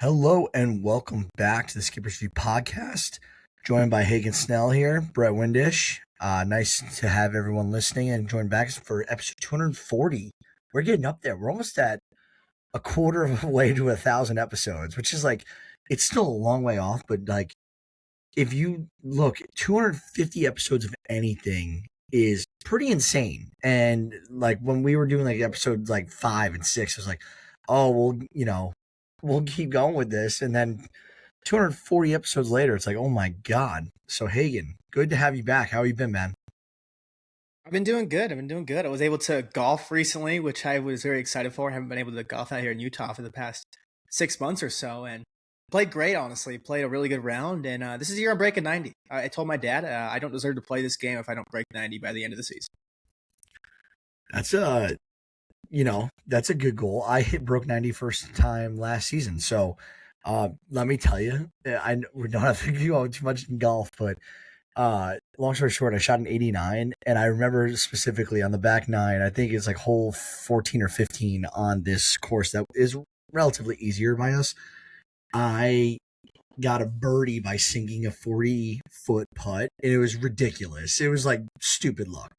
Hello and welcome back to the Skipper's View podcast. Joined by Hagen Snell here, Brett Windish. Nice to have everyone listening and join back for episode 240. We're getting up there. We're almost at a quarter of a way to 1,000 episodes, which is like, it's still a long way off, but like, if you look, 250 episodes of anything is pretty insane. And like, when we were doing like episodes like 5 and 6, it was like, oh, well, we'll keep going with this. And then 240 episodes later, it's like, oh my God. So, Hagen, good to have you back. How you been, man? I've been doing good. I was able to golf recently, which I was very excited for. I haven't been able to golf out here in Utah for the past 6 months or so, and played great. Honestly, played a really good round. And this is the year I'm breaking 90. I told my dad I don't deserve to play this game if I don't break 90 by the end of the season. That's that's a good goal. I hit broke 90 first time last season. So, let me tell you, we don't have to go too much in golf, but long story short, I shot an 89, and I remember specifically on the back nine. I think it's like hole 14 or 15 on this course that is relatively easier by us. I got a birdie by sinking a 40-foot putt, and it was ridiculous. It was like stupid luck.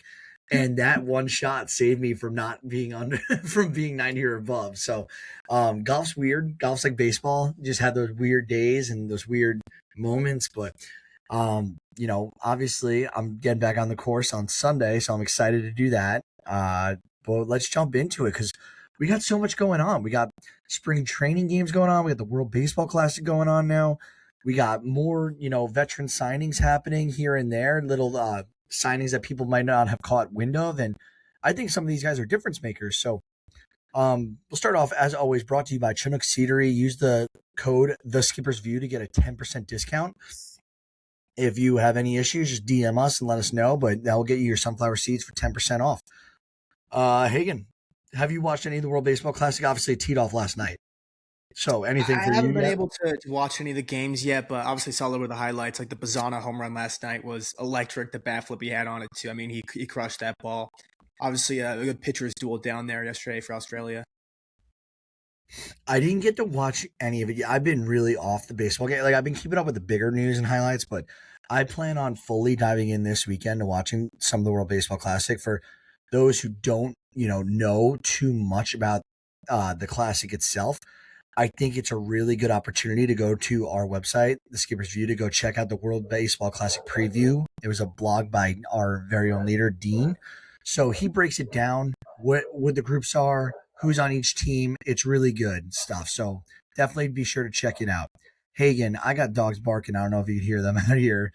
And that one shot saved me from not being under from being 90 or above. So golf's weird. Golf's like baseball. You just have those weird days and those weird moments. But obviously I'm getting back on the course on Sunday, so I'm excited to do that. But let's jump into it because we got so much going on. We got spring training games going on. We got the World Baseball Classic going on now. We got more, veteran signings happening here and there, little signings that people might not have caught wind of. And I think some of these guys are difference makers. So we'll start off, as always, brought to you by Chinook Seedery. Use the code The Skipper's View to get a 10% discount. If you have any issues, just DM us and let us know, but that will get you your sunflower seeds for 10% off. Hagen, have you watched any of the World Baseball Classic? Obviously, it teed off last night. So anything I for haven't you been yet? able to watch any of the games yet, but obviously saw a little bit of the highlights. Like the Bazana home run last night was electric. The bat flip he had on it too. I mean, he crushed that ball. Obviously, a good pitcher's duel down there yesterday for Australia. I didn't get to watch any of it yet. I've been really off the baseball game. Like, I've been keeping up with the bigger news and highlights, but I plan on fully diving in this weekend to watching some of the World Baseball Classic. For those who don't, know too much about the classic itself, I think it's a really good opportunity to go to our website, The Skipper's View, to go check out the World Baseball Classic preview. It was a blog by our very own leader, Dean. So he breaks it down, what the groups are, who's on each team. It's really good stuff. So definitely be sure to check it out. Hagen, I got dogs barking. I don't know if you can hear them out here.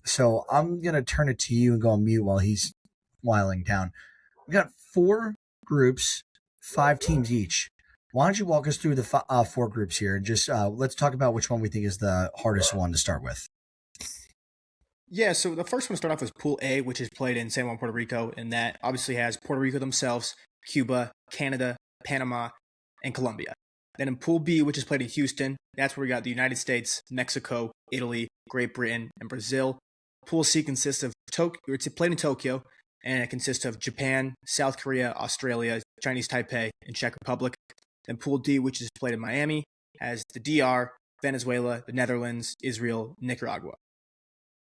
So I'm going to turn it to you and go on mute while he's whiling down. We got four groups, 5 teams each. Why don't you walk us through the four groups here and just let's talk about which one we think is the hardest one to start with. Yeah, so the first one to start off was Pool A, which is played in San Juan, Puerto Rico, and that obviously has Puerto Rico themselves, Cuba, Canada, Panama, and Colombia. Then in Pool B, which is played in Houston, that's where we got the United States, Mexico, Italy, Great Britain, and Brazil. Pool C consists of it's played in Tokyo, and it consists of Japan, South Korea, Australia, Chinese Taipei, and Czech Republic. Then Pool D, which is played in Miami, has the DR, Venezuela, the Netherlands, Israel, Nicaragua.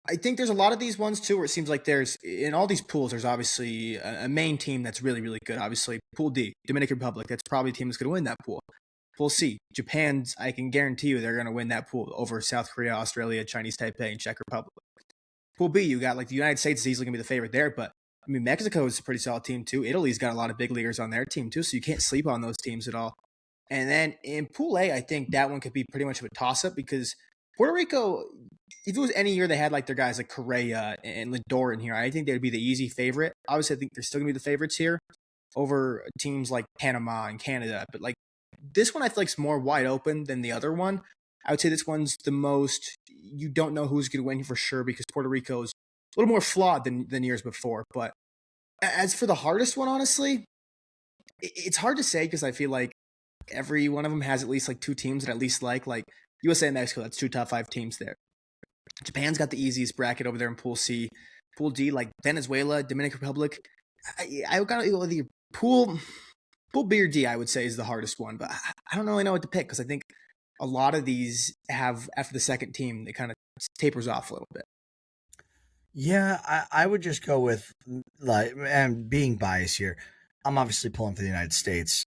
I think there's a lot of these ones too where it seems like there's in all these pools there's obviously a main team that's really really good. Obviously, Pool D, Dominican Republic, that's probably a team that's going to win that pool. Pool C, Japan's, I can guarantee you they're going to win that pool over South Korea, Australia, Chinese Taipei, and Czech Republic. Pool B, you got like the United States is easily going to be the favorite there, but I mean Mexico is a pretty solid team too. Italy's got a lot of big leaguers on their team too, so you can't sleep on those teams at all. And then in Pool A, I think that one could be pretty much of a toss up because Puerto Rico, if it was any year they had like their guys like Correa and Lindor in here, I think they'd be the easy favorite. Obviously, I think they're still gonna be the favorites here over teams like Panama and Canada. But like this one, I feel like is more wide open than the other one. I would say this one's the most you don't know who's gonna win for sure because Puerto Rico's a little more flawed than years before. But as for the hardest one, honestly, it's hard to say because I feel like every one of them has at least like two teams that I at least like USA and Mexico. That's two top 5 teams there. Japan's got the easiest bracket over there in Pool C. Pool D, like Venezuela, Dominican Republic. I got to go with the Pool B or D. I would say is the hardest one, but I don't really know what to pick because I think a lot of these have after the second team, it kind of tapers off a little bit. Yeah, I would just go with like, and being biased here, I'm obviously pulling for the United States.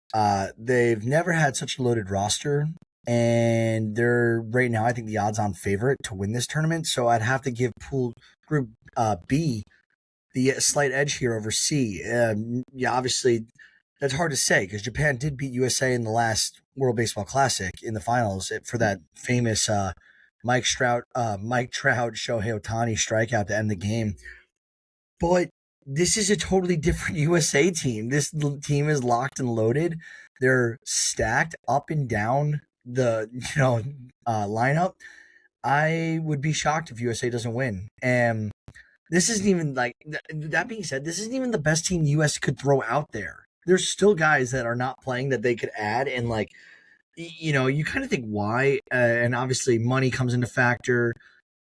They've never had such a loaded roster, and they're right now, I think, the odds-on favorite to win this tournament. So I'd have to give Pool Group B the slight edge here over C. Yeah, obviously, that's hard to say because Japan did beat USA in the last World Baseball Classic in the finals for that famous Mike Trout, Shohei Ohtani strikeout to end the game. But this is a totally different USA team. This team is locked and loaded. They're stacked up and down the lineup. I would be shocked if USA doesn't win. And this isn't even like that being said, this isn't even the best team the US could throw out there. There's still guys that are not playing that they could add, and like you kind of think why, and obviously money comes into factor,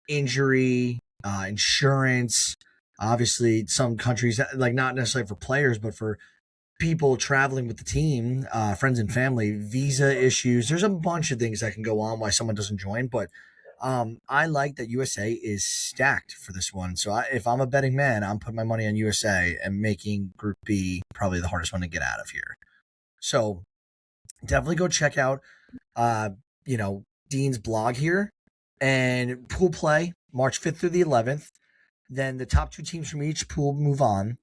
injury, insurance. Obviously, some countries like not necessarily for players, but for people traveling with the team, friends and family, visa issues. There's a bunch of things that can go on why someone doesn't join, but I like that USA is stacked for this one. So if I'm a betting man, I'm putting my money on USA and making Group B probably the hardest one to get out of here. So definitely go check out, uh, Dean's blog here and pool play March 5th through the 11th. Then the top two teams from each pool move on.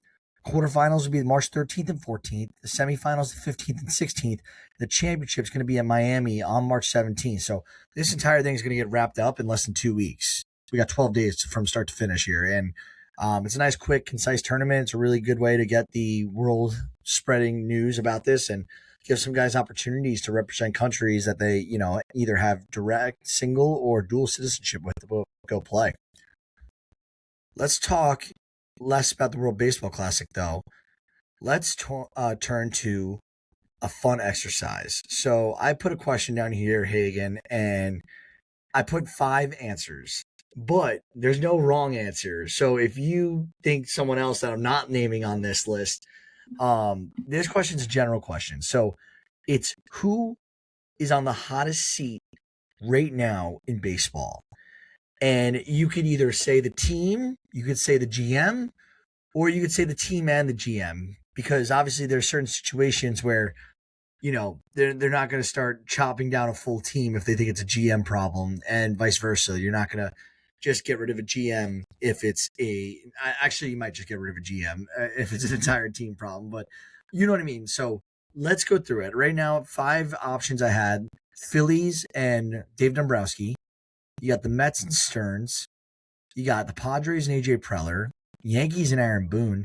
Quarterfinals will be March 13th and 14th. The semifinals, the 15th and 16th. The championship is going to be in Miami on March 17th. So this entire thing is going to get wrapped up in less than 2 weeks. We got 12 days from start to finish here. And it's a nice, quick, concise tournament. It's a really good way to get the world spreading news about this and give some guys opportunities to represent countries that they, either have direct, single, or dual citizenship with to go play. Let's talk less about the World Baseball Classic, though. Let's turn to a fun exercise. So I put a question down here, Hagen, and I put 5 answers, but there's no wrong answer. So if you think someone else that I'm not naming on this list, this question's a general question. So it's who is on the hottest seat right now in baseball? And you could either say the team, you could say the GM, or you could say the team and the GM, because obviously there's certain situations where, they're not going to start chopping down a full team if they think it's a GM problem, and vice versa. You're not going to just get rid of a GM if it's actually, you might just get rid of a GM if it's an entire team problem, but you know what I mean? So let's go through it. Right now, 5 options I had: Phillies and Dave Dombrowski. You got the Mets and Stearns. You got the Padres and AJ Preller. Yankees and Aaron Boone.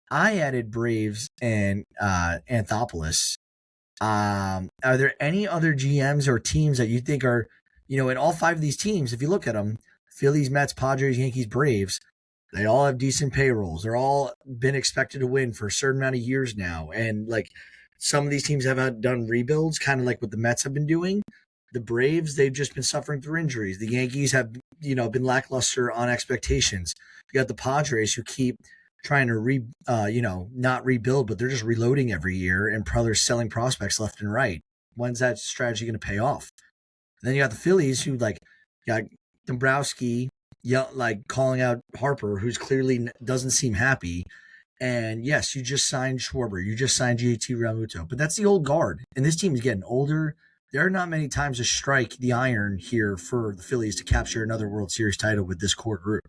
I added Braves and Anthopoulos. Are there any other GMs or teams that you think are, in all 5 of these teams, if you look at them, Phillies, Mets, Padres, Yankees, Braves, they all have decent payrolls. They're all been expected to win for a certain amount of years now. And like some of these teams have done rebuilds, kind of like what the Mets have been doing. The Braves, they've just been suffering through injuries. The Yankees have, been lackluster on expectations. You got the Padres who keep trying to not rebuild, but they're just reloading every year, and Preller's selling prospects left and right. When's that strategy going to pay off? And then you got the Phillies who got Dombrowski, calling out Harper, who's clearly doesn't seem happy. And yes, you just signed Schwarber, you just signed JT Realmuto, but that's the old guard, and this team is getting older. There are not many times to strike the iron here for the Phillies to capture another World Series title with this core group.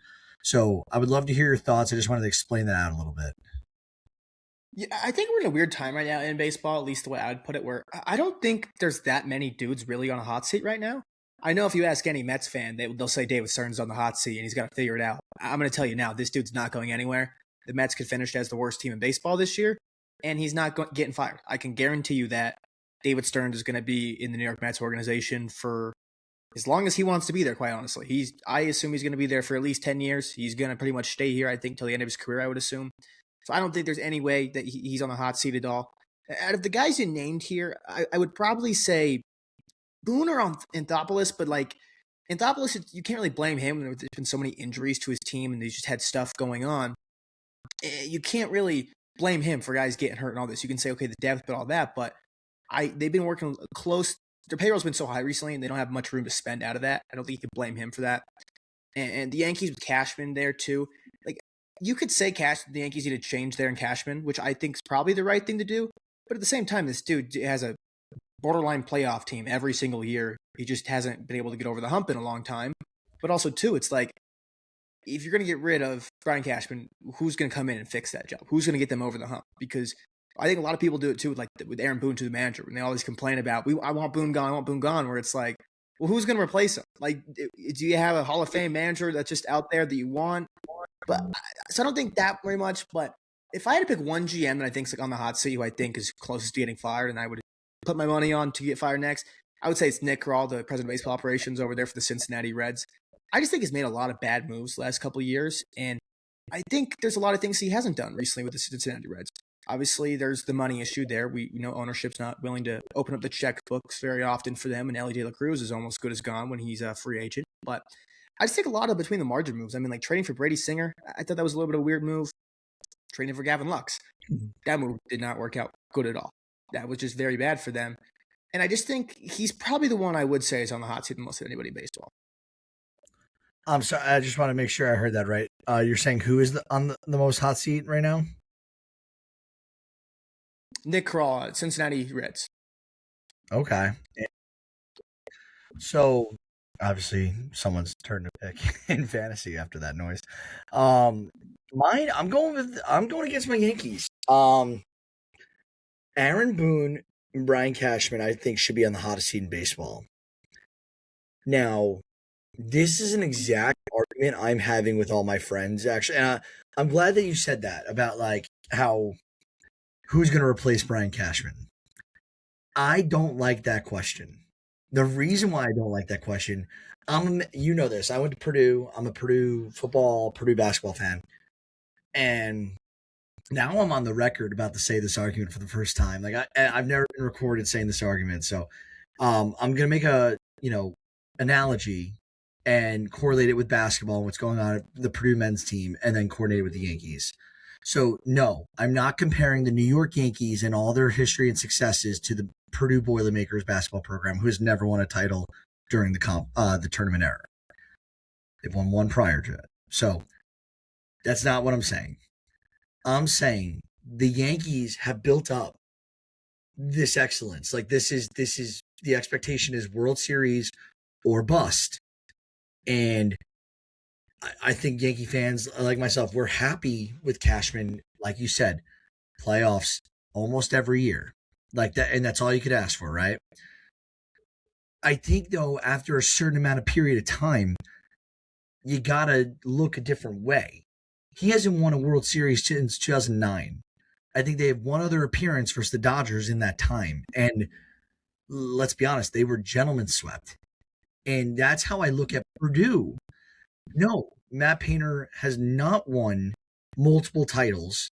So I would love to hear your thoughts. I just wanted to explain that out a little bit. Yeah, I think we're in a weird time right now in baseball, at least the way I would put it, where I don't think there's that many dudes really on a hot seat right now. I know if you ask any Mets fan, they'll say David Stearns on the hot seat and he's got to figure it out. I'm going to tell you now, this dude's not going anywhere. The Mets could finish as the worst team in baseball this year, and he's not getting fired. I can guarantee you that David Stearns is going to be in the New York Mets organization for as long as he wants to be there, quite honestly. I assume he's going to be there for at least 10 years. He's going to pretty much stay here, I think, till the end of his career, I would assume. So I don't think there's any way that he's on the hot seat at all. Out of the guys you named here, I would probably say Boone or Anthopoulos, but Anthopoulos, you can't really blame him. There's been so many injuries to his team, and he's just had stuff going on. You can't really blame him for guys getting hurt and all this. You can say, okay, the depth, but all that, but they've been working close their payroll's been so high recently, and they don't have much room to spend out of that. I don't think you can blame him for that. And the Yankees with Cashman there too. Like you could say the Yankees need to change there in Cashman, which I think is probably the right thing to do. But at the same time, this dude has a borderline playoff team every single year. He just hasn't been able to get over the hump in a long time. But also too, it's like if you're going to get rid of Brian Cashman, who's going to come in and fix that job? Who's going to get them over the hump? Because I think a lot of people do it too, with Aaron Boone to the manager, when they always complain about, I want Boone gone, I want Boone gone, where it's like, well, who's going to replace him? Like, do you have a Hall of Fame manager that's just out there that you want? But so I don't think that very much. But if I had to pick one GM that I think is like on the hot seat, who I think is closest to getting fired, and I would put my money on to get fired next, I would say it's Nick Krall, the president of baseball operations over there for the Cincinnati Reds. I just think he's made a lot of bad moves the last couple of years, and I think there's a lot of things he hasn't done recently with the Cincinnati Reds. Obviously, there's the money issue there. We know ownership's not willing to open up the checkbooks very often for them, and Ellie De La Cruz is almost good as gone when he's a free agent. But I just think a lot of between the margin moves. I mean, like trading for Brady Singer, I thought that was a little bit of a weird move. Trading for Gavin Lux, that move did not work out good at all. That was just very bad for them. And I just think he's probably the one I would say is on the hot seat the most of anybody in baseball. I'm sorry. I just want to make sure I heard that right. You're saying who is on the most hot seat right now? Nick Krall, Cincinnati Reds. Okay. So obviously someone's turn to pick in fantasy after that noise. Mine, I'm going against my Yankees. Aaron Boone and Brian Cashman, I think, should be on the hottest seat in baseball. Now, this is an exact argument I'm having with all my friends, actually. And I'm glad that you said that about like who's going to replace Brian Cashman. I don't like that question. The reason why I don't like that question, you know this. I went to Purdue. I'm a Purdue football, Purdue basketball fan. And now I'm on the record about to say this argument for the first time. Like I've never been recorded saying this argument. So I'm going to make a, analogy and correlate it with basketball and what's going on at the Purdue men's team and then coordinate it with the Yankees. So no, I'm not comparing the New York Yankees and all their history and successes to the Purdue Boilermakers basketball program, who has never won a title during the tournament era. They've won one prior to it. So that's not what I'm saying. I'm saying the Yankees have built up this excellence. Like this is the expectation is World Series or bust. And I think Yankee fans like myself, we're happy with Cashman, like you said, playoffs almost every year. Like that, and that's all you could ask for, right? I think though, after a certain amount of period of time, you gotta look a different way. He hasn't won a World Series since 2009. I think they have one other appearance versus the Dodgers in that time. And let's be honest, they were gentlemen swept. And that's how I look at Purdue. No, Matt Painter has not won multiple titles,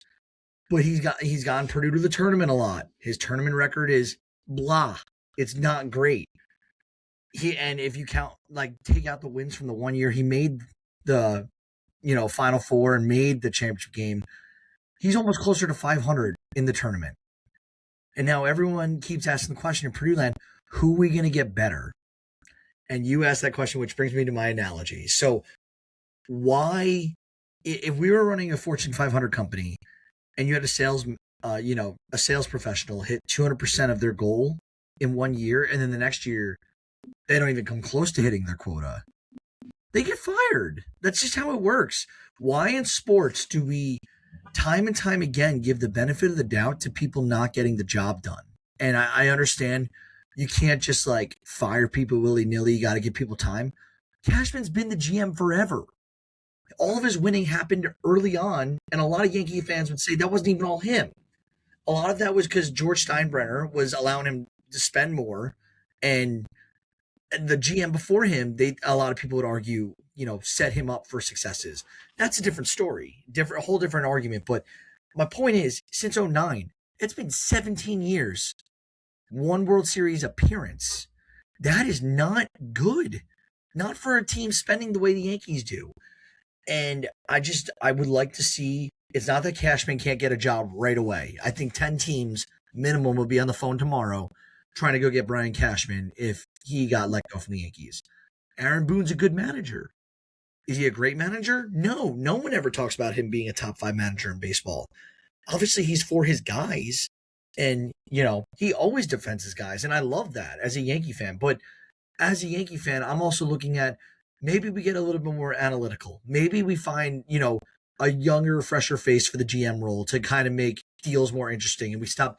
but he's gotten Purdue to the tournament a lot. His tournament record is blah. It's not great. And if you take out the wins from the 1 year he made the Final Four and made the championship game, he's almost closer to 500 in the tournament. And now everyone keeps asking the question in Purdue land, who are we going to get better? And you asked that question, which brings me to my analogy. So why, if we were running a Fortune 500 company and you had a sales professional hit 200% of their goal in 1 year, and then the next year they don't even come close to hitting their quota, they get fired. That's just how it works. Why in sports do we time and time again give the benefit of the doubt to people not getting the job done? And I understand you can't just fire people willy-nilly. You got to give people time. Cashman's been the GM forever. All of his winning happened early on, and a lot of Yankee fans would say that wasn't even all him. A lot of that was because George Steinbrenner was allowing him to spend more, and the GM before him, a lot of people would argue, set him up for successes. That's a different story, a whole different argument. But my point is, since 2009, it's been 17 years, one World Series appearance. That is not good. Not for a team spending the way the Yankees do. And I would like to see, it's not that Cashman can't get a job right away. I think 10 teams minimum will be on the phone tomorrow trying to go get Brian Cashman if he got let go from the Yankees. Aaron Boone's a good manager. Is he a great manager? No. No one ever talks about him being a top 5 manager in baseball. Obviously, he's for his guys. And, he always defends his guys. And I love that as a Yankee fan. But as a Yankee fan, I'm also looking at maybe we get a little bit more analytical. Maybe we find, a younger, fresher face for the GM role to kind of make deals more interesting. And we stop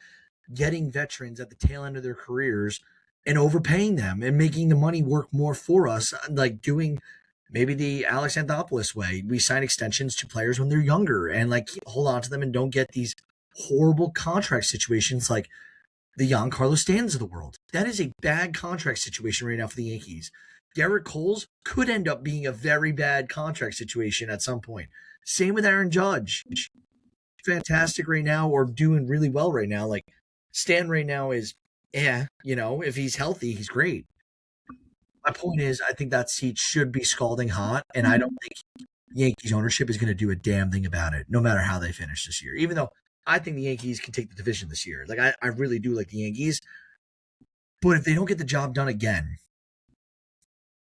getting veterans at the tail end of their careers and overpaying them and making the money work more for us, like doing maybe the Alex Anthopoulos way. We sign extensions to players when they're younger and hold on to them and don't get these horrible contract situations like the Giancarlo Stanton's of the world. That is a bad contract situation right now for the Yankees. Garrett Cole's could end up being a very bad contract situation at some point. Same with Aaron Judge. Fantastic right now, or doing really well right now. Like Stan right now is, if he's healthy, he's great. My point is, I think that seat should be scalding hot, and I don't think Yankees ownership is going to do a damn thing about it, no matter how they finish this year. Even though I think the Yankees can take the division this year. I really do like the Yankees. But if they don't get the job done again,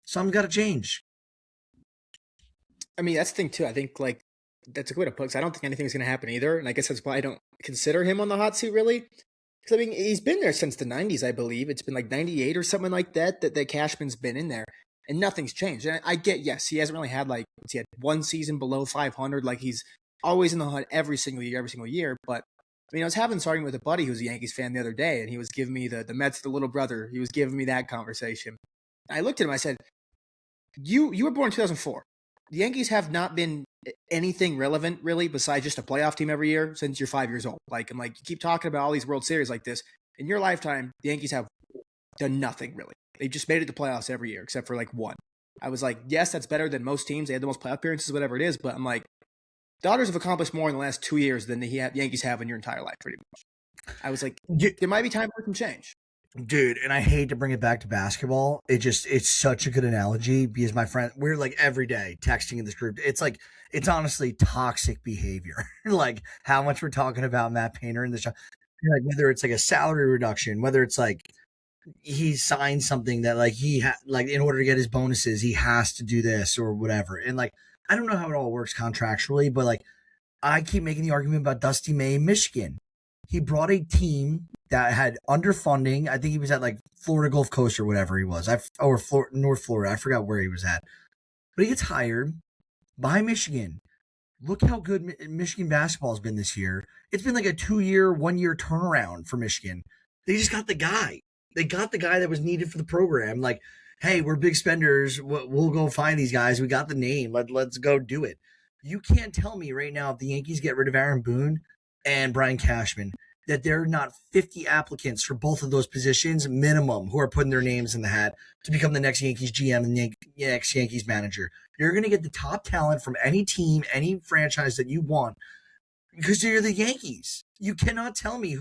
something's got to change. I mean, that's the thing, too. I think, that's a good way to put it, because I don't think anything's going to happen either. And I guess that's why I don't consider him on the hot seat, really. Because, I mean, he's been there since the 90s, I believe. It's been 98 or something like that Cashman's been in there. And nothing's changed. And I get, yes, he hasn't really had, he had one season below 500. He's always in the hunt every single year. But, I mean, I was having this argument with a buddy who's a Yankees fan the other day, and he was giving me the Mets, the little brother. He was giving me that conversation. I looked at him, I said, you were born in 2004. The Yankees have not been anything relevant, really, besides just a playoff team every year since you're 5 years old. I'm like, you keep talking about all these World Series like this. In your lifetime, the Yankees have done nothing, really. They've just made it to playoffs every year, except for, one. I was like, yes, that's better than most teams. They had the most playoff appearances, whatever it is. But I'm like, Dodgers have accomplished more in the last 2 years than the Yankees have in your entire life, pretty much. I was like, there might be time for some change. Dude, and I hate to bring it back to basketball. It's such a good analogy because my friend, we're every day texting in this group. It's honestly toxic behavior. How much we're talking about Matt Painter in the show. Whether it's a salary reduction, whether it's he signed something that he in order to get his bonuses, he has to do this or whatever. And I don't know how it all works contractually, but I keep making the argument about Dusty May in Michigan. He brought a team that had underfunding. I think he was at Florida Gulf Coast or whatever he was, North Florida. I forgot where he was at. But he gets hired by Michigan. Look how good Michigan basketball has been this year. It's been a 2-year, 1-year turnaround for Michigan. They just got the guy. They got the guy that was needed for the program. Hey, we're big spenders. We'll go find these guys. We got the name. Let's go do it. You can't tell me right now if the Yankees get rid of Aaron Boone and Brian Cashman that there are not 50 applicants for both of those positions minimum who are putting their names in the hat to become the next Yankees GM and the next Yankees manager. You're going to get the top talent from any team, any franchise that you want because you're the Yankees. You cannot tell me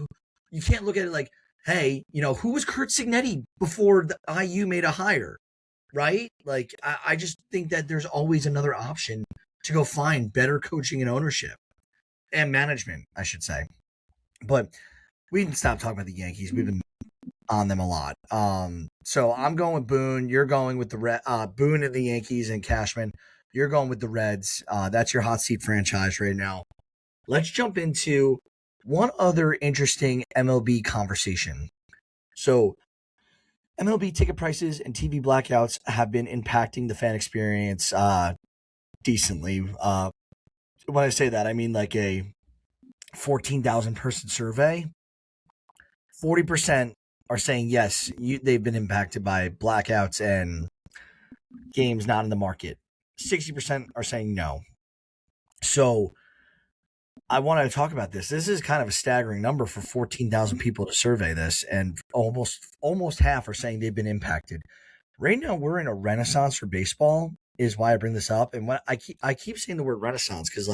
you can't look at it hey, who was Curt Cignetti before the IU made a hire, right? I just think that there's always another option to go find better coaching and ownership and management, I should say. But we can stop talking about the Yankees. We've been on them a lot. So I'm going with Boone. You're going with the Boone and the Yankees and Cashman. You're going with the Reds. That's your hot seat franchise right now. Let's jump into one other interesting MLB conversation. So MLB ticket prices and TV blackouts have been impacting the fan experience decently. When I say that, I mean a 14,000 person survey. 40% are saying yes, they've been impacted by blackouts and games not in the market. 60% are saying no. So I want to talk about this. This is kind of a staggering number for 14,000 people to survey this, and almost half are saying they've been impacted. Right now, we're in a renaissance for baseball, is why I bring this up. And when I keep saying the word renaissance because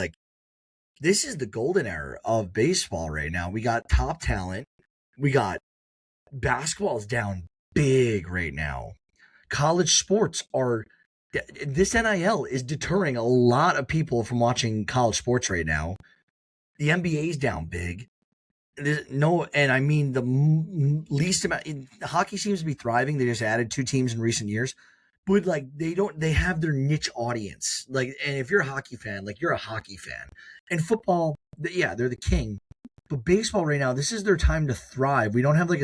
this is the golden era of baseball right now. We got top talent. We got basketball is down big right now. College sports this NIL is deterring a lot of people from watching college sports right now. The NBA is down big. no, and I mean the least amount. Hockey seems to be thriving. They just added 2 teams in recent years, but like they have their niche audience. Like, and if you're a hockey fan, like you're a hockey fan, and football, yeah, they're the king. But baseball right now, this is their time to thrive. We don't have like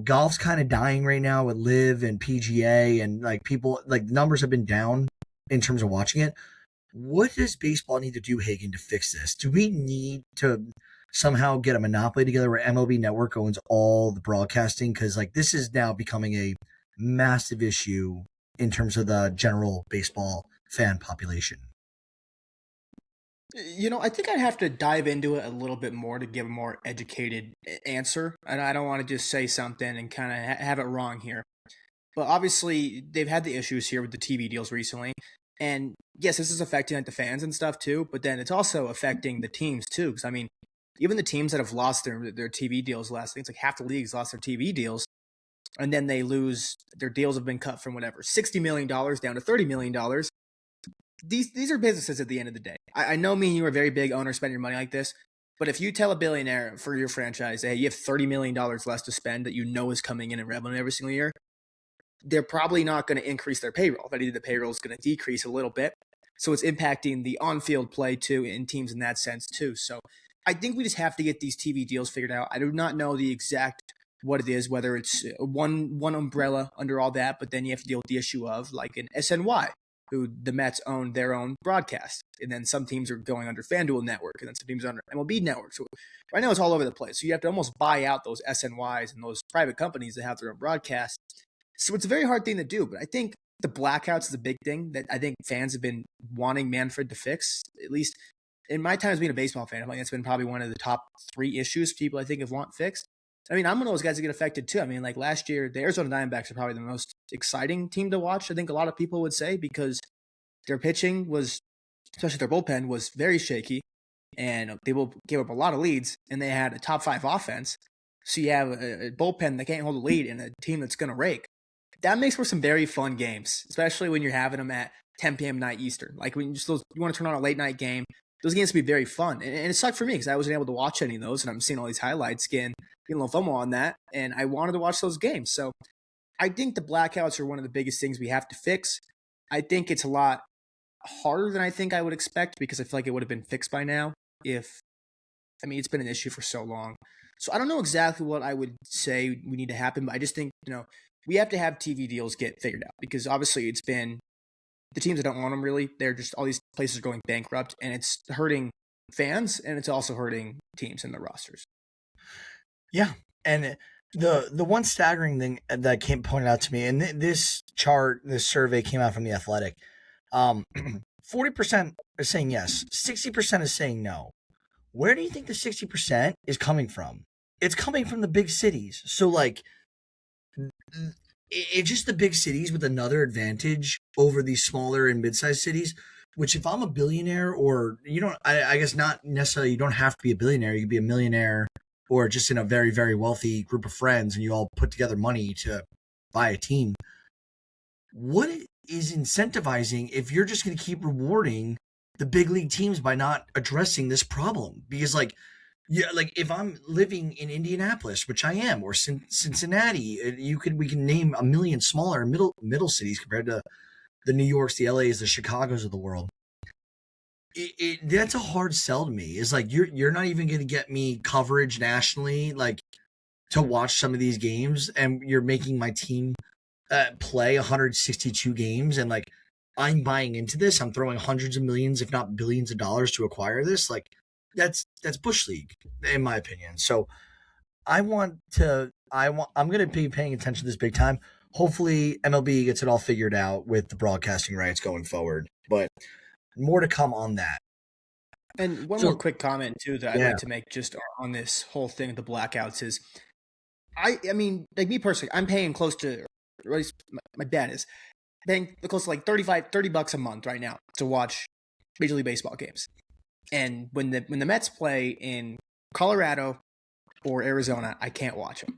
golf's kind of dying right now with Live and PGA, and like people like numbers have been down in terms of watching it. What does baseball need to do, Hagen, to fix this? Do we need to somehow get a monopoly together where MLB Network owns all the broadcasting? Because like this is now becoming a massive issue in terms of the general baseball fan population. I think I'd have to dive into it a little bit more to give a more educated answer. And I don't want to just say something and kind of have it wrong here. But obviously, they've had the issues here with the TV deals recently. And yes, this is affecting like the fans and stuff too. But then it's also affecting the teams too. Because I mean, even the teams that have lost their TV deals last, I think it's like half the leagues lost their TV deals. And then they lose, their deals have been cut from whatever, $60 million down to $30 million. These are businesses at the end of the day. I know me and you are very big owners spend your money like this, but if you tell a billionaire for your franchise, hey, you have $30 million less to spend that you know is coming in revenue every single year, they're probably not going to increase their payroll. If anything, the payroll is going to decrease a little bit. So it's impacting the on-field play too in teams in that sense too. So I think we just have to get these TV deals figured out. I do not know the exact what it is, whether it's one umbrella under all that, but then you have to deal with the issue of like an SNY, who the Mets own their own broadcast. And then some teams are going under FanDuel Network, and then some teams are under MLB Network. So right now it's all over the place. So you have to almost buy out those SNYs and those private companies that have their own broadcast. So it's a very hard thing to do, but I think the blackouts is a big thing that I think fans have been wanting Manfred to fix. At least in my time as being a baseball fan, I think that's been probably one of the top 3 issues people I think have want fixed. I mean, I'm one of those guys that get affected too. I mean, like last year, the Arizona Diamondbacks are probably the most exciting team to watch, I think a lot of people would say, because their pitching was, especially their bullpen, was very shaky, and they gave up a lot of leads, and they had a top 5 offense. So you have a bullpen that can't hold a lead and a team that's going to rake. That makes for some very fun games, especially when you're having them at 10 p.m. night Eastern. Like when you want to turn on a late night game, those games can be very fun. And it sucked for me because I wasn't able to watch any of those, and I'm seeing all these highlights, getting a little FOMO on that, and I wanted to watch those games. So I think the blackouts are one of the biggest things we have to fix. I think it's a lot harder than I think I would expect because I feel like it would have been fixed by now it's been an issue for so long. So I don't know exactly what I would say we need to happen, but I just think, we have to have TV deals get figured out because obviously it's been the teams that don't want them really. They're just all these places are going bankrupt and it's hurting fans and it's also hurting teams and their rosters. Yeah. And the one staggering thing that came pointed out to me, and this survey came out from The Athletic. 40% is saying yes, 60% is saying no. Where do you think the 60% is coming from? It's coming from the big cities. So like, it's just the big cities with another advantage over these smaller and mid-sized cities. Which, if I'm a billionaire, or I guess not necessarily, you don't have to be a billionaire. You could be a millionaire, or just in a very, very wealthy group of friends, and you all put together money to buy a team. What is incentivizing if you're just going to keep rewarding the big league teams by not addressing this problem? Because if I'm living in Indianapolis, which I am, or Cincinnati, we can name a million smaller middle cities compared to the New Yorks, the LAs, the Chicagos of the world. That's a hard sell to me. It's like you're not even going to get me coverage nationally, like to watch some of these games, and you're making my team play 162 games, and like I'm buying into this. I'm throwing hundreds of millions, if not billions of dollars to acquire this. Like that's Bush League, in my opinion. So I'm going to be paying attention to this big time. Hopefully MLB gets it all figured out with the broadcasting rights going forward, but more to come on that. And one more quick comment too that I'd like to make just on this whole thing of the blackouts is, I mean, like me personally, I'm paying close to, or at least my dad is paying close to like $30 a month right now to watch Major League Baseball games. And when the Mets play in Colorado or Arizona, I can't watch them.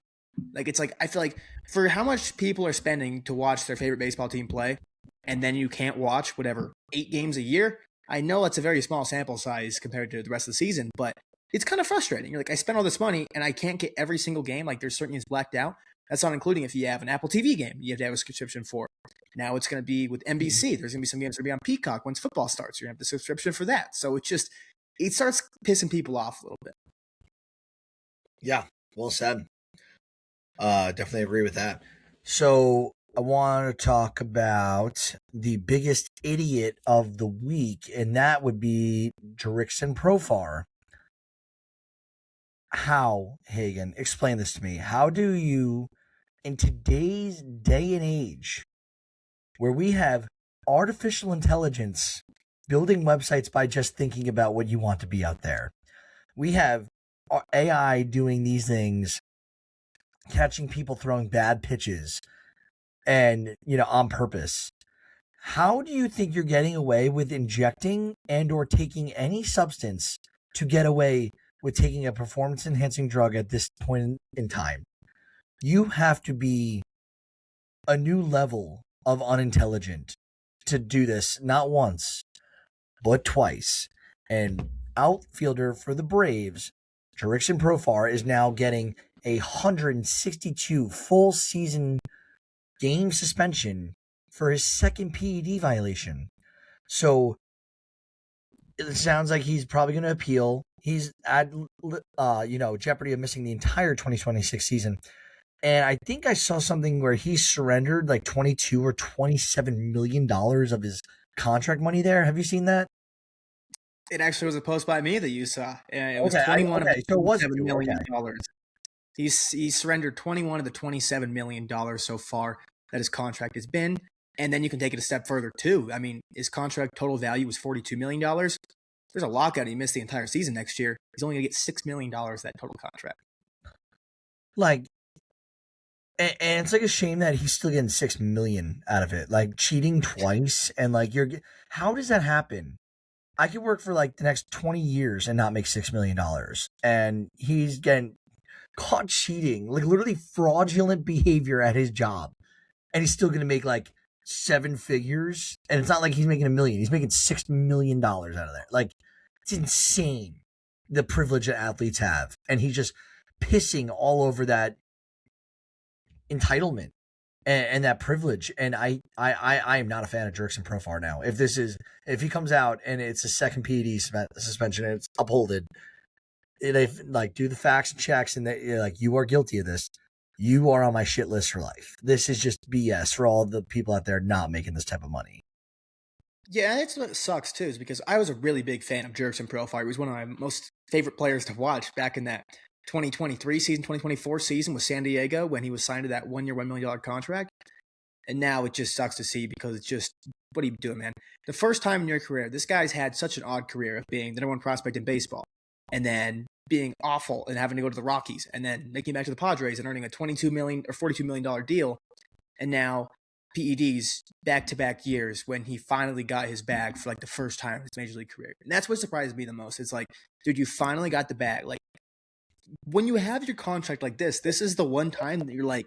Like, it's like, I feel like for how much people are spending to watch their favorite baseball team play, and then you can't watch whatever 8 games a year. I know it's a very small sample size compared to the rest of the season, but it's kind of frustrating. You're like, I spent all this money and I can't get every single game. Like there's certain games blacked out. That's not including if you have an Apple TV game you have to have a subscription for. Now it's going to be with NBC. There's going to be some games that are going to be on Peacock once football starts. You're going to have the subscription for that. So it starts pissing people off a little bit. Yeah, well said. Definitely agree with that. So I want to talk about the biggest idiot of the week, and that would be Jurickson Profar. How, Hagen, explain this to me. How do you, in today's day and age, where we have artificial intelligence building websites by just thinking about what you want to be out there, we have AI doing these things, catching people throwing bad pitches, and on purpose. How do you think you're getting away with injecting and or taking any substance to get away with taking a performance enhancing drug at this point in time? You have to be a new level of unintelligent to do this, not once, but twice. And outfielder for the Braves, Jurickson Profar, is now getting 162 full season game suspension for his second PED violation. So it sounds like he's probably going to appeal. He's at jeopardy of missing the entire 2026 season. And I think I saw something where he surrendered like $22 or $27 million of his contract money there. Have you seen that? It actually was a post by me that you saw. It was $21 of the $27 million. He surrendered $21 of the $27 million so far that his contract has been. And then you can take it a step further too. I mean, his contract total value was $42 million. There's a lockout. He missed the entire season next year. He's only going to get $6 million that total contract. Like, and it's like a shame that he's still getting $6 million out of it. Like cheating twice, and like how does that happen? I could work for like the next 20 years and not make $6 million, and he's getting caught cheating, like literally fraudulent behavior at his job, and he's still going to make like 7 figures. And it's not like he's making $1 million; he's making $6 million out of there. Like, it's insane the privilege that athletes have, and he's just pissing all over that entitlement and that privilege. And I am not a fan of Jurickson Profar now. If he comes out and it's a second PED suspension and it's upholded, they like do the facts and checks, and they like, you are guilty of this. You are on my shit list for life. This is just BS for all the people out there not making this type of money. Yeah, that's what sucks too, is because I was a really big fan of Jurickson Profar. He was one of my most favorite players to watch back in that 2023 season, 2024 season with San Diego when he was signed to that 1 year, $1 million contract. And now it just sucks to see, because it's just, what are you doing, man? The first time in your career, this guy's had such an odd career of being the number one prospect in baseball, and then being awful and having to go to the Rockies, and then making it back to the Padres and earning a $22 million or $42 million deal. And now PEDs back-to-back years when he finally got his bag for like the first time in his major league career. And that's what surprised me the most. It's like, dude, you finally got the bag. Like, when you have your contract like this is the one time that you're like,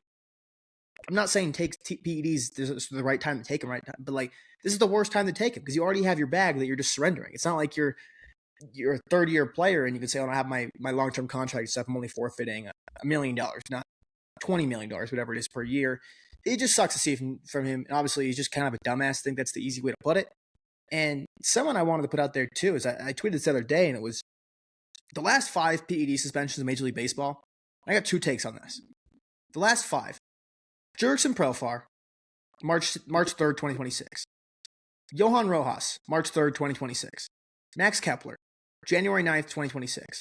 I'm not saying take PEDs, this is the right time to take them, right time, but like, this is the worst time to take them because you already have your bag that you're just surrendering. It's not like you're a third-year player and you can say, oh, I have my long-term contract stuff, I'm only forfeiting $1 million, not $20 million, whatever it is per year. It just sucks to see from him. And obviously, he's just kind of a dumbass. I think that's the easy way to put it. And someone I wanted to put out there too is I tweeted this the other day, and it was the last 5 PED suspensions in Major League Baseball. I got 2 takes on this. The last 5. Jurickson Profar, March 3rd, 2026. Johan Rojas, March 3rd, 2026. Max Kepler, January 9th, 2026.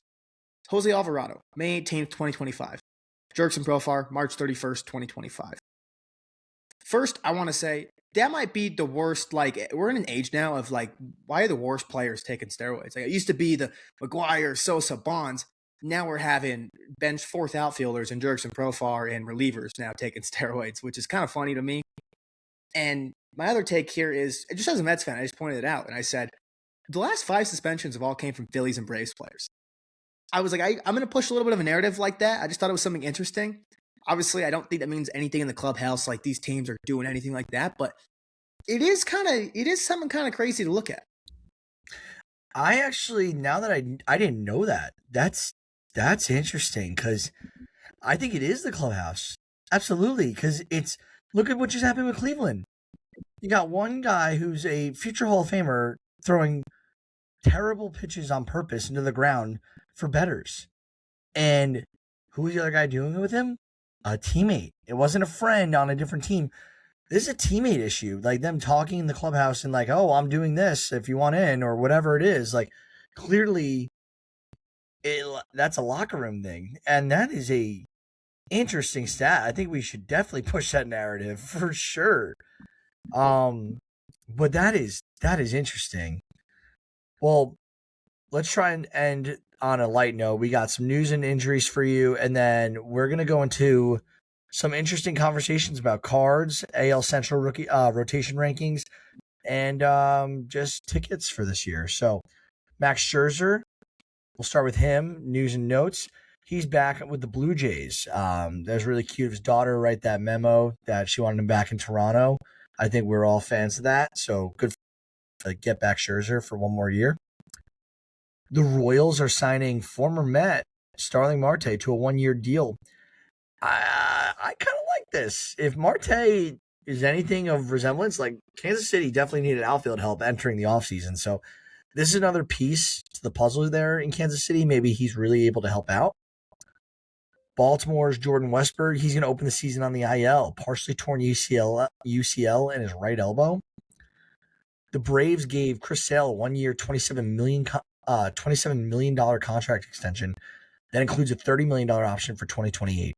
Jose Alvarado, May 18th, 2025. Jurickson Profar, March 31st, 2025. First, I want to say that might be the worst. Like, we're in an age now of like, why are the worst players taking steroids? Like, it used to be the McGuire, Sosa, Bonds. Now we're having bench 4th outfielders and Jurickson Profar and relievers now taking steroids, which is kind of funny to me. And my other take here is, just as a Mets fan, I just pointed it out, and I said, the last 5 suspensions have all came from Phillies and Braves players. I was like, I'm going to push a little bit of a narrative like that. I just thought it was something interesting. Obviously, I don't think that means anything in the clubhouse, like these teams are doing anything like that, but it is something kind of crazy to look at. I actually, now that I didn't know that. That's interesting because I think it is the clubhouse. Absolutely, because it's look at what just happened with Cleveland. You got one guy who's a future Hall of Famer throwing terrible pitches on purpose into the ground for betters. And who was the other guy doing it with him? A teammate. It wasn't a friend on a different team. This is a teammate issue. Like them talking in the clubhouse and like, oh, I'm doing this if you want in or whatever it is. Like clearly that's a locker room thing. And that is a interesting stat. I think we should definitely push that narrative for sure. But that is interesting. Well, let's try and end on a light note. We got some news and injuries for you, and then we're gonna go into some interesting conversations about cards, AL Central rookie rotation rankings, and just tickets for this year. So, Max Scherzer, we'll start with him. News and notes. He's back with the Blue Jays. That was really cute of his daughter write that memo that she wanted him back in Toronto. I think we're all fans of that. So good to get back Scherzer for one more year. The Royals are signing former Met Starling Marte to a 1-year deal. I kind of like this. If Marte is anything of resemblance, like Kansas City definitely needed outfield help entering the offseason. So this is another piece to the puzzle there in Kansas City. Maybe he's really able to help out. Baltimore's Jordan Westburg, he's going to open the season on the IL, partially torn UCL in his right elbow. The Braves gave Chris Sale a 1-year, $27 million contract extension that includes a $30 million option for 2028.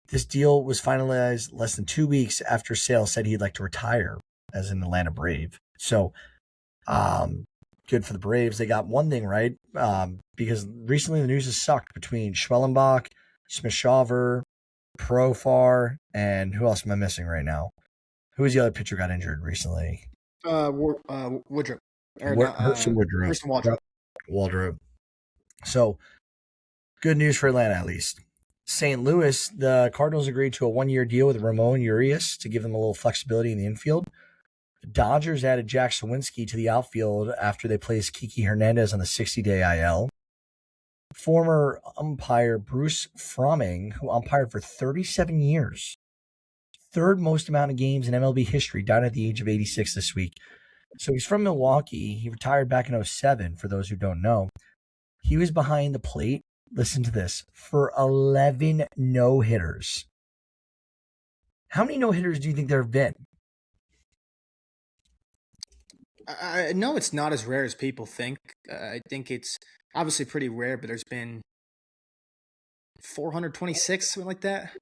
This deal was finalized less than 2 weeks after Sale said he'd like to retire as an Atlanta Brave. So, good for the Braves. They got one thing right because recently the news has sucked between Schwellenbach, Smith-Shawver, Profar, and who else am I missing right now? Who was the other pitcher got injured recently? Woodruff. Hurston Waldrop. So, good news for Atlanta at least. St. Louis, the Cardinals agreed to a 1-year deal with Ramon Urias to give them a little flexibility in the infield. The Dodgers added Jack Sawinski to the outfield after they placed Kiki Hernandez on the 60-day IL. Former umpire Bruce Fromming, who umpired for 37 years, third most amount of games in MLB history, died at the age of 86 this week. So he's from Milwaukee. He retired back in 2007, for those who don't know. He was behind the plate, listen to this, for 11 no-hitters. How many no-hitters do you think there have been? I know it's not as rare as people think. I think it's obviously pretty rare, but there's been 426, something like that.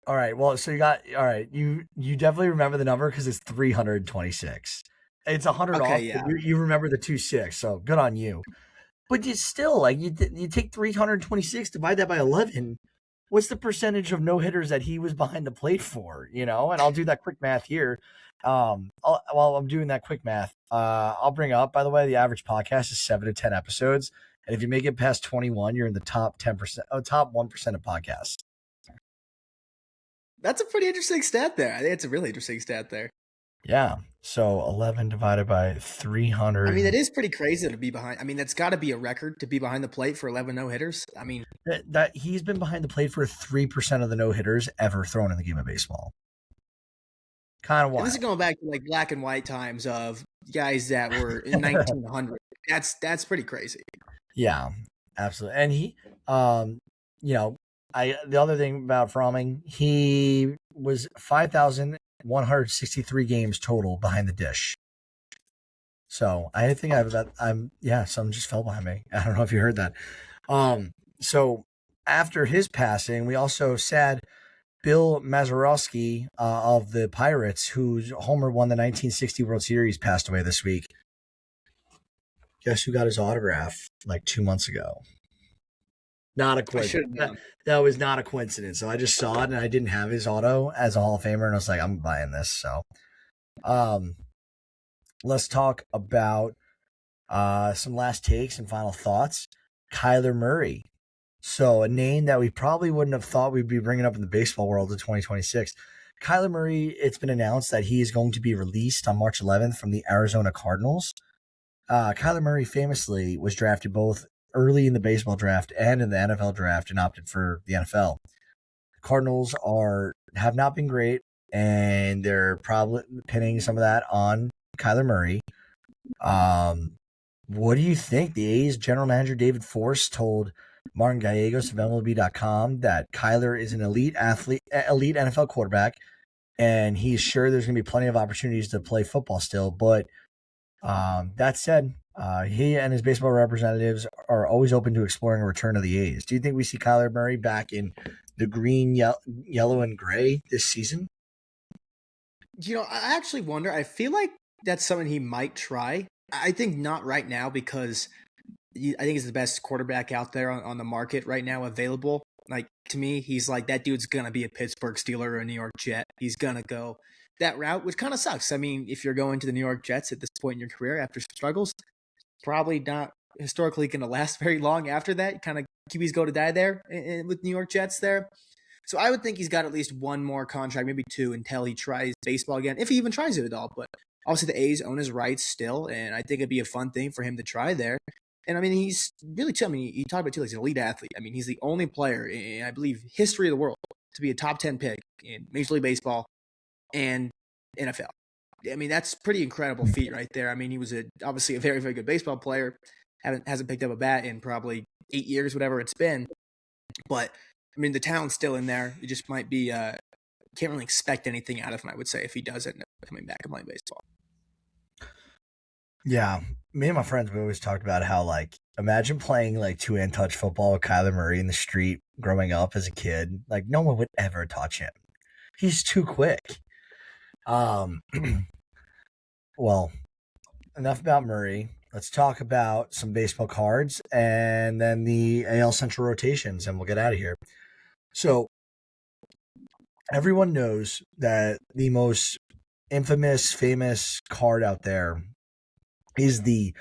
All right. Well, so you got all right. You definitely remember the number because it's 326. It's 100 okay, off. Yeah. You remember the 26, so good on you. But you still like you take 326, divide that by 11. What's the percentage of no hitters that he was behind the plate for? And I'll do that quick math here. While I'm doing that quick math, I'll bring up, by the way, the average podcast is 7 to 10 episodes. And if you make it past 21, you're in the top 10%, top 1% of podcasts. That's a pretty interesting stat there. I think it's a really interesting stat there. Yeah. So 11 divided by 300. I mean, that is pretty crazy to be behind. I mean, that's got to be a record to be behind the plate for 11 no-hitters. I mean, that he's been behind the plate for 3% of the no-hitters ever thrown in the game of baseball. Kind of wild. This is going back to like black and white times of guys that were in 1900. That's pretty crazy. Yeah, absolutely. And he, the other thing about Fromming, he was 5,163 games total behind the dish. So I think something just fell behind me. I don't know if you heard that. So after his passing, we also sad Bill Mazeroski of the Pirates, whose homer won the 1960 World Series, passed away this week. Guess who got his autograph like 2 months ago? Not a coincidence. That was not a coincidence. So I just saw it and I didn't have his auto as a Hall of Famer, and I was like, I'm buying this. So, let's talk about some last takes and final thoughts. Kyler Murray. So a name that we probably wouldn't have thought we'd be bringing up in the baseball world in 2026. Kyler Murray, it's been announced that he is going to be released on March 11th from the Arizona Cardinals. Kyler Murray famously was drafted both early in the baseball draft and in the NFL draft and opted for the NFL. Cardinals have not been great, and they're probably pinning some of that on Kyler Murray. What do you think? The A's general manager David Force told Martin Gallegos of MLB.com that Kyler is an elite NFL quarterback, and he's sure there's going to be plenty of opportunities to play football still. But that said, he and his baseball representatives are always open to exploring a return of the A's. Do you think we see Kyler Murray back in the green, yellow, and gray this season? I actually wonder. I feel like that's something he might try. I think not right now because I think he's the best quarterback out there on the market right now available. Like, to me, he's like, that dude's going to be a Pittsburgh Steeler or a New York Jet. He's going to go that route, which kind of sucks. I mean, if you're going to the New York Jets at this point in your career after struggles, probably not historically going to last very long after that. Kind of QBs go to die there with New York Jets there. So I would think he's got at least one more contract, maybe two, until he tries baseball again, if he even tries it at all. But obviously the A's own his rights still, and I think it'd be a fun thing for him to try there. And I mean, he's really too. I mean, he talked about too, like he's an elite athlete. I mean, he's the only player in, I believe, history of the world to be a top 10 pick in Major League Baseball and NFL. I mean, that's pretty incredible feat right there. I mean, he was obviously a very, very good baseball player. Hasn't picked up a bat in probably 8 years, whatever it's been. But I mean, the talent's still in there. It just might be can't really expect anything out of him, I would say, if he does end up coming back and playing baseball. Yeah, me and my friends, we always talked about how, like, imagine playing like two-hand touch football with Kyler Murray in the street growing up as a kid. Like, no one would ever touch him. He's too quick. Well, enough about Murray. Let's talk about some baseball cards and then the AL Central rotations, and we'll get out of here. So, everyone knows that the most infamous, famous card out there is the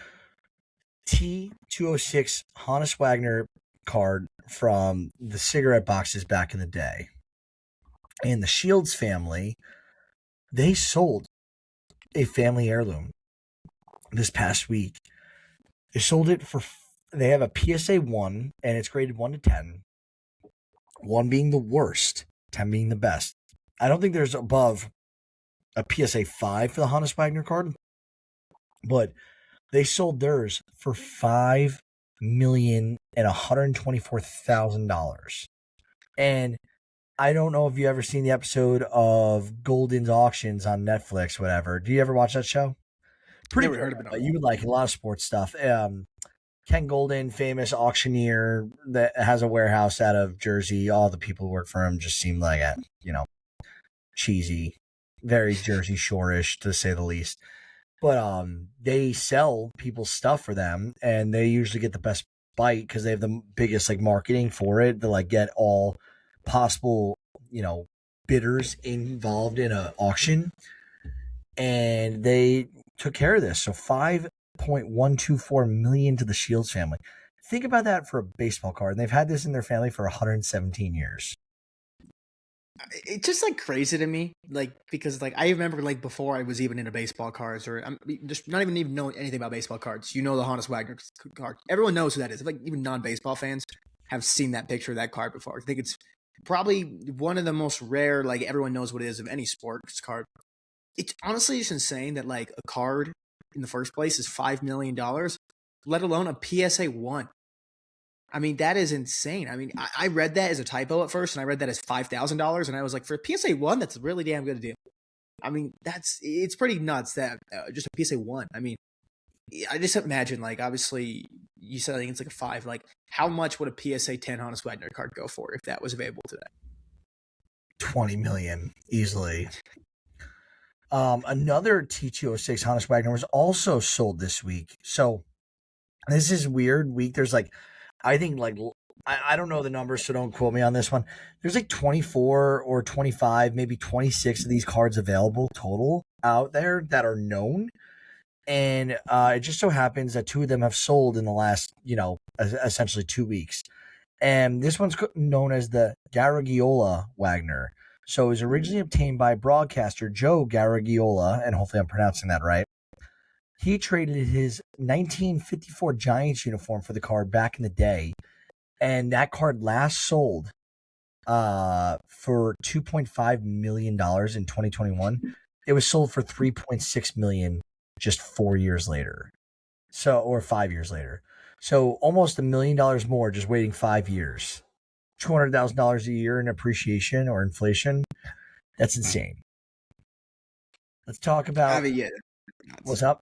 T206 Honus Wagner card from the cigarette boxes back in the day. And the Shields family, they sold a family heirloom this past week. They sold it they have a PSA 1, and it's graded 1 to 10. 1 being the worst, 10 being the best. I don't think there's above a PSA 5 for the Honus Wagner card, but they sold theirs for $5,124,000. And I don't know if you ever seen the episode of Golden's Auctions on Netflix, whatever. Do you ever watch that show? Pretty Never heard of it. But you would like a lot of sports stuff. Ken Golden, famous auctioneer that has a warehouse out of Jersey. All the people who work for him just seem like, cheesy, very Jersey Shore-ish, to say the least. But they sell people's stuff for them, and they usually get the best bite because they have the biggest like marketing for it to like get all possible bidders involved in an auction, and they took care of this. So $5.124 million to the Shields family. Think about that for a baseball card. And they've had this in their family for 117 years. It's just like crazy to me, like, because like I remember like before I was even into baseball cards, or I'm just not even knowing anything about baseball cards. You know, the Honus Wagner card. Everyone knows who that is. Like, even non-baseball fans have seen that picture of that card before. I think it's probably one of the most rare, like, everyone knows what it is of any sports card. It's honestly just insane that like a card in the first place is $5 million, let alone a PSA 1. I mean, that is insane. I mean, I read that as a typo at first, and I read that as $5,000, and I was like, for a PSA 1, that's a really damn good deal. I mean, it's pretty nuts that just a PSA 1. I mean, I just imagine, like, obviously, you said I think it's like a 5. Like, how much would a PSA 10 Honus Wagner card go for if that was available today? $20 million, easily. Another T206 Honus Wagner was also sold this week. So this is weird week. There's like, I think like, I don't know the numbers, so don't quote me on this one. There's like 24 or 25, maybe 26 of these cards available total out there that are known. And it just so happens that 2 of them have sold in the last, essentially 2 weeks. And this one's known as the Garagiola Wagner. So it was originally obtained by broadcaster Joe Garagiola, and hopefully I'm pronouncing that right. He traded his 1954 Giants uniform for the card back in the day, and that card last sold for $2.5 million in 2021. It was sold for $3.6 million just 4 years later. So, or 5 years later. So almost $1 million more just waiting 5 years. $200,000 a year in appreciation or inflation. That's insane. Let's talk about I mean, yeah. what's up.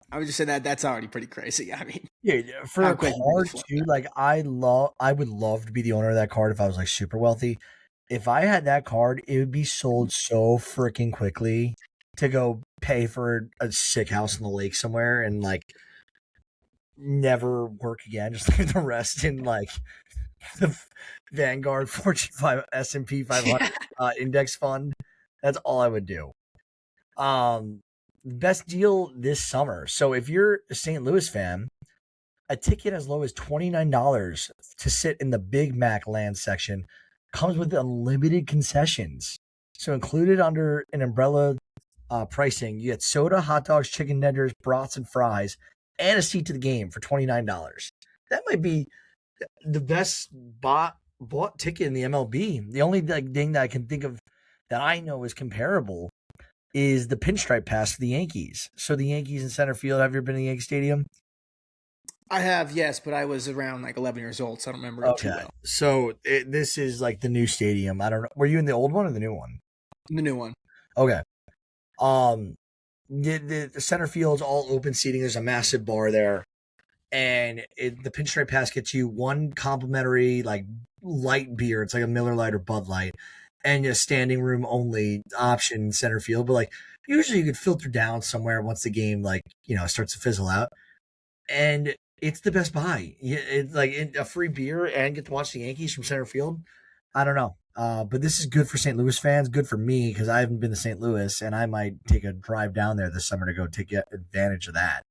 I would just say that's already pretty crazy. I mean, Yeah, for how a quick card this too, like I would love to be the owner of that card if I was like super wealthy. If I had that card, it would be sold so freaking quickly to go pay for a sick house in the lake somewhere and like never work again. Just leave the rest in like the Vanguard Fortune 5 S&P 500 index fund. That's all I would do. Best deal this summer. So if you're a St. Louis fan, a ticket as low as $29 to sit in the Big Mac land section comes with unlimited concessions. So included under an umbrella pricing, you get soda, hot dogs, chicken tenders, brats, and fries, and a seat to the game for $29. That might be the best bought ticket in the MLB. The only thing that I can think of that I know is comparable is the pinstripe pass for the Yankees. So the Yankees in center field. Have you ever been to Yankee Stadium? I have, yes, but I was around like 11 years old, so I don't remember it too well. So this is like the new stadium. I don't know. Were you in the old one or the new one? The new one. Okay. The center field is all open seating. There's a massive bar there, and the pinstripe pass gets you one complimentary like light beer. It's like a Miller Lite or Bud Light, and a standing room only option in center field. But like usually you could filter down somewhere once the game starts to fizzle out, and it's the best buy. It's like a free beer and get to watch the Yankees from center field. I don't know. But this is good for St. Louis fans, good for me because I haven't been to St. Louis and I might take a drive down there this summer to go take advantage of that.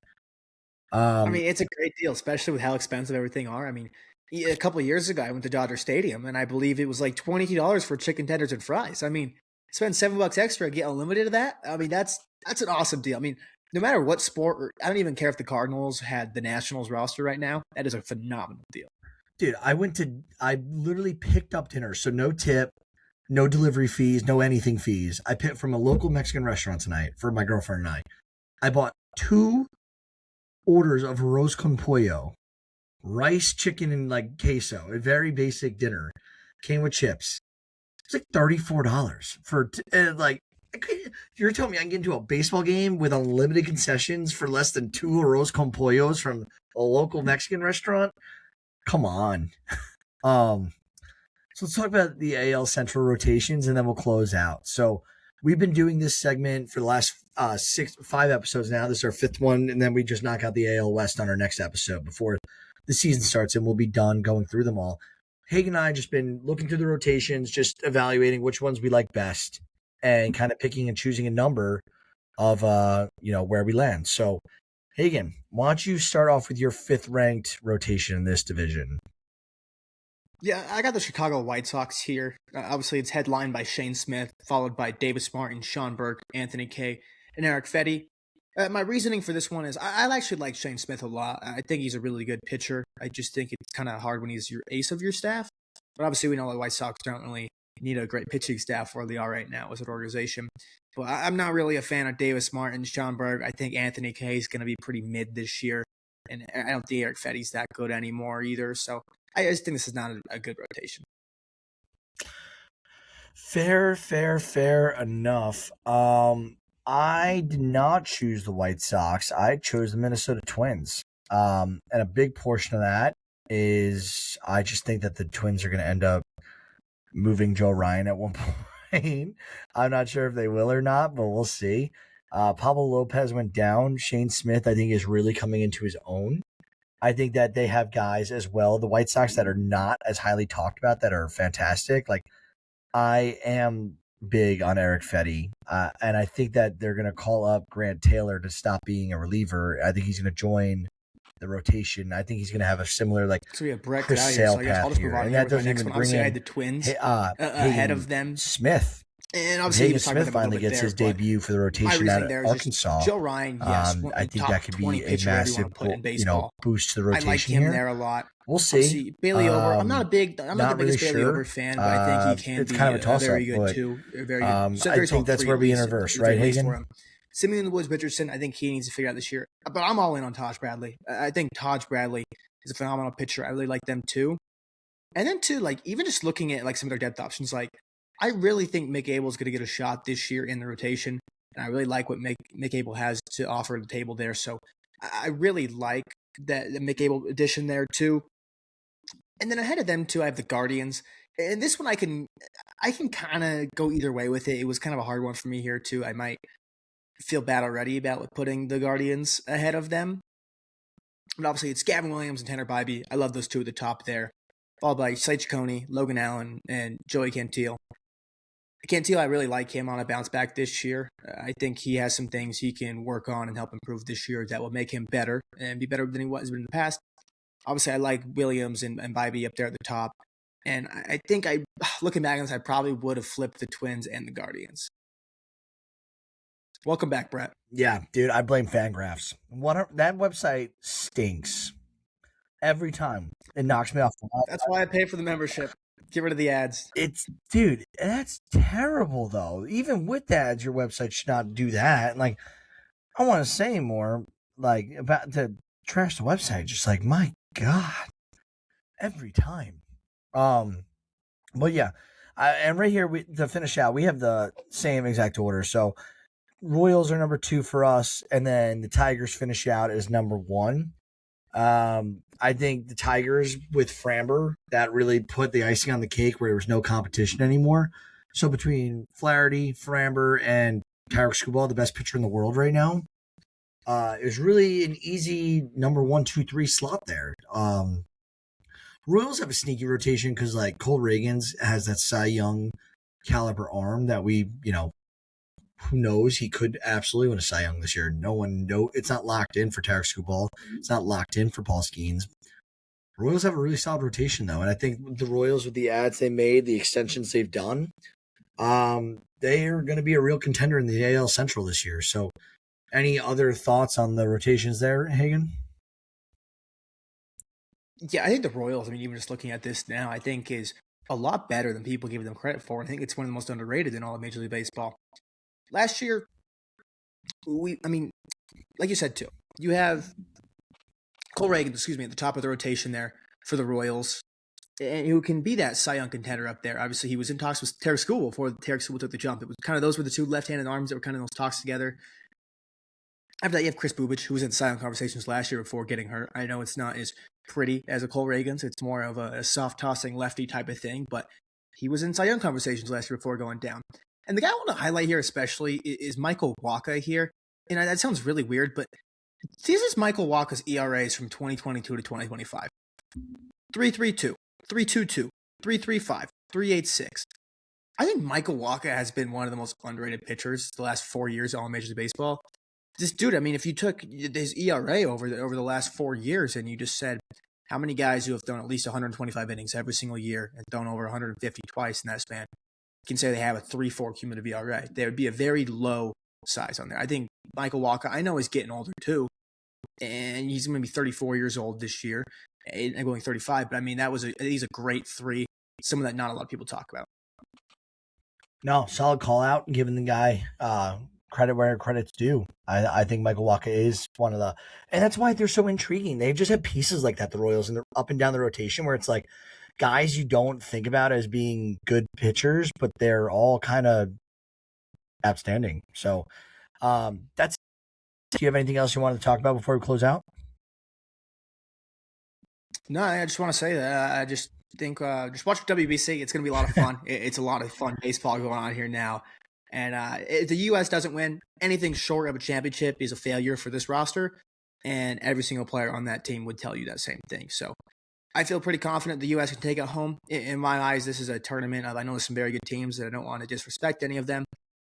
I mean, it's a great deal, especially with how expensive everything are. I mean, a couple of years ago, I went to Dodger Stadium and I believe it was like $22 for chicken tenders and fries. I mean, spend $7 extra, get unlimited of that. I mean, that's an awesome deal. I mean, no matter what sport, I don't even care if the Cardinals had the Nationals roster right now. That is a phenomenal deal. Dude, I literally picked up dinner. So no tip, no delivery fees, no anything fees. I picked from a local Mexican restaurant tonight for my girlfriend and I. I bought 2 orders of arroz con pollo, rice, chicken, and like queso, a very basic dinner. Came with chips. It's like $34 for like. You're telling me I can get into a baseball game with unlimited concessions for less than 2 arroz con pollos from a local Mexican restaurant? Come on. So let's talk about the AL Central rotations and then we'll close out. So we've been doing this segment for the last 5 episodes now. This is our 5th one, and then we just knock out the AL West on our next episode before the season starts, and we'll be done going through them all. Hagen and I just been looking through the rotations, just evaluating which ones we like best and kind of picking and choosing a number of where we land. So Hagen, why don't you start off with your 5th ranked rotation in this division? Yeah, I got the Chicago White Sox here. Obviously, it's headlined by Shane Smith, followed by Davis Martin, Sean Burke, Anthony Kay, and Eric Fetty. My reasoning for this one is I actually like Shane Smith a lot. I think he's a really good pitcher. I just think it's kind of hard when he's your ace of your staff. But obviously, we know the White Sox don't really need a great pitching staff where they are right now as an organization. But I'm not really a fan of Davis Martin, Sean Burke. I think Anthony Kay is going to be pretty mid this year. And I don't think Eric Fetty's that good anymore either. So I just think this is not a good rotation. Fair enough. I did not choose the White Sox. I chose the Minnesota Twins. And a big portion of that is I just think that the Twins are going to end up moving Joe Ryan at one point. I'm not sure if they will or not, but we'll see. Pablo Lopez went down. Shane Smith, I think, is really coming into his own. I think that they have guys as well, the White Sox, that are not as highly talked about, that are fantastic. Like, I am big on Eric Fetty, and I think that they're going to call up Grant Taylor to stop being a reliever. I think he's going to join the rotation. I think he's going to have a similar so we have Brett Chris out Sale here, so I guess I'll path just here. move on And here that with my doesn't next even one. bring Obviously, I in had the Twins ahead of them. Smith. And If obviously, he Hagen was talking about Smith them a little finally bit gets there, his but debut for the my rotation reasoning at there is just Arkansas, Joe Ryan, yes, I think top that could 20 be a pitcher wherever you massive, want to put in you know, baseball. boost to the I like rotation him here. there a lot. We'll see. Obviously, Bailey Over. I'm not the Not really biggest Bailey Over sure. fan, but I think he can It's kind be of a a toss up, very good but two, a very good, I very think solid that's three where at we least, interverse, three right, at least for Hagen? him. Simeon the Woods Richardson, I think he needs to figure out this year. But I'm all in on Taj Bradley. I think Taj Bradley is a phenomenal pitcher. I really like them too. And then too, like even just looking at like some of their depth options, like I really think Mick Abel is going to get a shot this year in the rotation, and I really like what Mick Abel has to offer at the table there. So I really like that the Mick Abel addition there too. And then ahead of them too, I have the Guardians. And this one I can kind of go either way with it. It was kind of a hard one for me here too. I might feel bad already about putting the Guardians ahead of them. But obviously it's Gavin Williams and Tanner Bybee. I love those two at the top there. Followed by Site Ciccone, Logan Allen, and Joey Cantil. Cantil, I really like him on a bounce back this year. I think he has some things he can work on and help improve this year that will make him better and be better than he was in the past. Obviously, I like Williams and Bybee up there at the top. And I think looking back on this, I probably would have flipped the Twins and the Guardians. Welcome back, Brett. Yeah, dude, I blame Fangraphs. That website stinks every time. It knocks me off. That's why I pay for the membership. Get rid of the ads. Dude, that's terrible though. Even with ads, your website should not do that. Like, I want to say more, like about to trash the website. Just like, my God, every time. But yeah, and right here to finish out, we have the same exact order. So Royals are number 2 for us, and then the Tigers finish out as number 1. I think the Tigers with Framber, that really put the icing on the cake where there was no competition anymore. So between Flaherty, Framber, and Tyler Skubal, the best pitcher in the world right now, it was really an easy number 1, 2, 3 slot there. Royals have a sneaky rotation because like Cole Reagans has that Cy Young caliber arm that we, who knows? He could absolutely win a Cy Young this year. No one know. It's not locked in for Tarek Skubal. It's not locked in for Paul Skeens. Royals have a really solid rotation though, and I think the Royals with the ads they made, the extensions they've done, they are going to be a real contender in the AL Central this year. So, any other thoughts on the rotations there, Hagen? Yeah, I think the Royals, I mean, even just looking at this now, I think is a lot better than people give them credit for. I think it's one of the most underrated in all of Major League Baseball. Last year, like you said too, you have Cole Reagan, at the top of the rotation there for the Royals, and who can be that Cy Young contender up there. Obviously, he was in talks with Tarek Skubal before Tarek Skubal took the jump. It was kind of those were the two left-handed arms that were kind of in those talks together. After that, you have Chris Bubich, who was in Cy Young conversations last year before getting hurt. I know it's not as pretty as a Cole Reagan's. It's more of a soft tossing lefty type of thing, but he was in Cy Young conversations last year before going down. And the guy I want to highlight here especially is Michael Wacha here. And that sounds really weird, but this is Michael Wacha's ERAs from 2022 to 2025. 3.32, 3.22, 3.35, 3.86. I think Michael Wacha has been one of the most underrated pitchers the last 4 years in all Major League Baseball. This dude, I mean, if you took his ERA over the last 4 years and you just said how many guys who have thrown at least 125 innings every single year and thrown over 150 twice in that span can say they have a 3.4 cumulative ERA, there would be a very low size on there. I think Michael Wacha, I know he's getting older too, and he's going to be 34 years old this year and going 35. But I mean, he's a great 3, someone that not a lot of people talk about. No, solid call out, giving the guy credit where credit's due. I think Michael Wacha is one of the, and that's why they're so intriguing. They've just had pieces like that, the Royals, and they're up and down the rotation where it's like guys you don't think about as being good pitchers, but they're all kind of outstanding. So that's. Do you have anything else you wanted to talk about before we close out? No, I just want to say that I just think just watch WBC. It's going to be a lot of fun. It's a lot of fun baseball going on here now. And if the U.S. doesn't win, anything short of a championship is a failure for this roster. And every single player on that team would tell you that same thing. So I feel pretty confident the U.S. can take it home. In my eyes, this is a tournament. I know there's some very good teams that I don't want to disrespect any of them.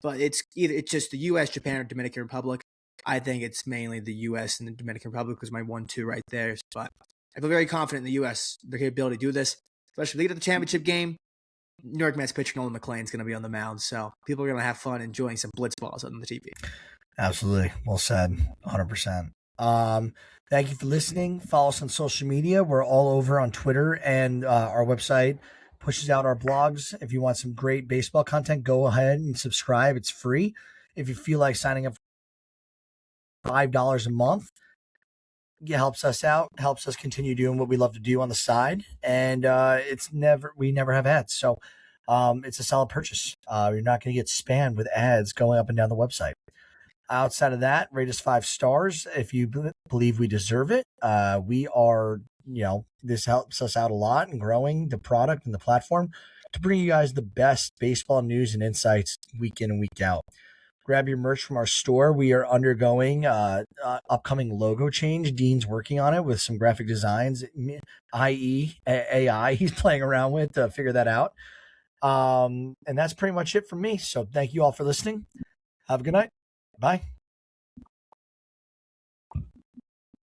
But it's just the U.S., Japan, or Dominican Republic. I think it's mainly the U.S. and the Dominican Republic was my 1-2 right there. But I feel very confident in the U.S., their capability to do this, especially if they get to the championship game. New York Mets pitcher Nolan McLean's going to be on the mound, so people are going to have fun enjoying some blitz balls on the TV. Absolutely. Well said. 100%. Thank you for listening. Follow us on social media. We're all over on Twitter, and our website pushes out our blogs. If you want some great baseball content, go ahead and subscribe. It's free. If you feel like signing up for $5 a month, it helps us out, helps us continue doing what we love to do on the side. And we never have ads. So it's a solid purchase. You're not going to get spammed with ads going up and down the website. Outside of that, rate us 5 stars if you believe we deserve it. We are, this helps us out a lot in growing the product and the platform to bring you guys the best baseball news and insights week in and week out. Grab your merch from our store. We are undergoing upcoming logo change. Dean's working on it with some graphic designs, i.e. AI he's playing around with to figure that out. And that's pretty much it for me. So thank you all for listening. Have a good night. Bye.